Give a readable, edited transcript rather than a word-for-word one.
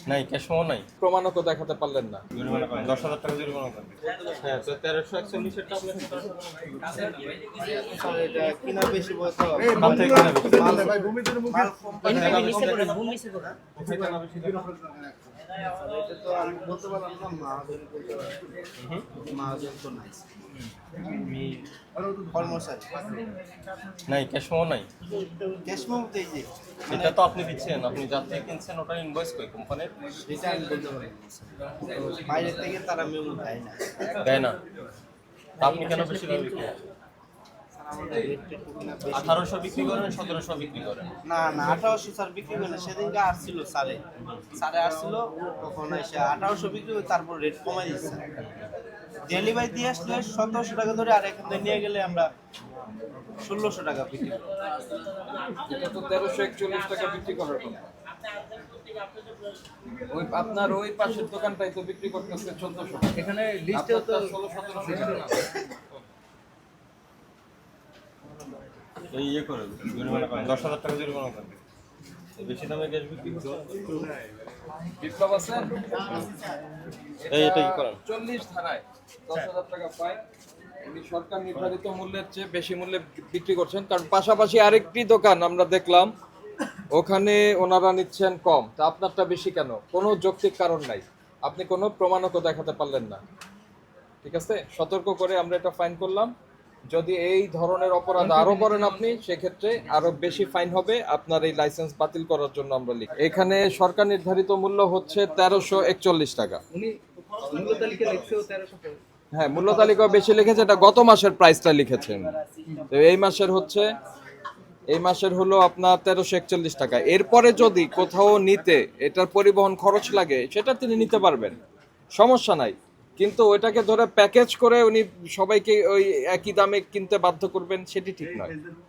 নাই, cash memo নাই। প্রমাণকও দেখাতে পারলেন না। জরিমানা করেন, 10,000 টাকা জরিমানা করেন। হ্যাঁ, তো 1341 এর টা আপনি স্যার এটা কিনা বেশি বলতে হবে। কাল থেকে কিনা বেশি। এটা তো আমি বলতে পারলাম না, মাহাজনের বলতে পারলাম। মাহাজন তো নাই কর্মচারী নাই, ক্যাশ মেমো নাই। ক্যাশ মেমোতে এই যে এটা তো আপনি দিচ্ছেন, আপনি যার থেকে কিনছেন ওটার ইনভয়েস কই কোম্পানির? এটা আমি বলতে পারি না, স্যার। তো বাইরে থেকে তারা মেমো দেয় না। দেয় না। তা আপনি কেন বেশি দামে বিক্রি করেন? স্যার আমাদের রেটটা একটু কিনা বেশি। 1800 বিক্রি করেন, 1700 বিক্রি করেন। না না 1800 স্যার বিক্রি করে না। সেদিনকে আসছিল স্যারে আসছিল, তখন এসে 1800 বিক্রি করে তারপর রেট কমাই দিচ্ছে। ডেলিভারি দিয়ে আসলে 1700 টাকা ধরে, আর এখান থেকে নিয়ে গেলে আমরা 1600 টাকা বিক্রি করি। এটা তো 1341 টাকা বিক্রি করার কথা। ওই আপনার ওই পাশের দোকানটাই তো বিক্রি করতেছে 1400 টাকা। এখানে লিস্টেও তো 16-1700 টাকা না। এই ইয়ে করে জরিমানা করেন, 10,000 টাকা জরিমানা করেন। এই বেশি দামে গ্যাস বিক্রি করেন। বিপ্লব আছে? এটা কি করেন? 40 ধারায় 10,000 টাকা পায়। উনি সরকার নির্ধারিত মূল্যের চেয়ে বেশি মূল্যে বিক্রি করছেন, কারণ পাশাপাশি আরেকটি দোকান আমরা দেখলাম ওখানে ওনারা নিচ্ছেন কম, তা আপনারটা বেশি কেন? কোনো যৌক্তিক কারণ নাই, আপনি কোনো প্রমাণকও দেখাতে পারলেন না। ঠিক আছে, সতর্ক করে আমরা এটা ফাইন করলাম। যদি এই ধরনের অপরাধ আরো করেন আপনি, সেক্ষেত্রে আরো বেশি ফাইন হবে। আপনার এই লাইসেন্স বাতিল করার জন্য আমরা লিখি। এখানে সরকার নির্ধারিত মূল্য হচ্ছে 1341 টাকা। উনি মূল্য তালিকা লিখছেও 1300। হ্যাঁ, মূল্য তালিকা বেশি লিখেছে, এটা গত মাসের প্রাইসটা লিখেছেন। তো এই মাসের হলো আপনার 1341 টাকা। এরপরে যদি কোথাও নিতে এটার পরিবহন খরচ লাগে, সেটা তিনি নিতে পারবেন, সমস্যা নাই। কিন্তু ওইটাকে ধরে প্যাকেজ করে উনি সবাইকে ওই একই দামে কিনতে বাধ্য করবেন, সেটি ঠিক নয়।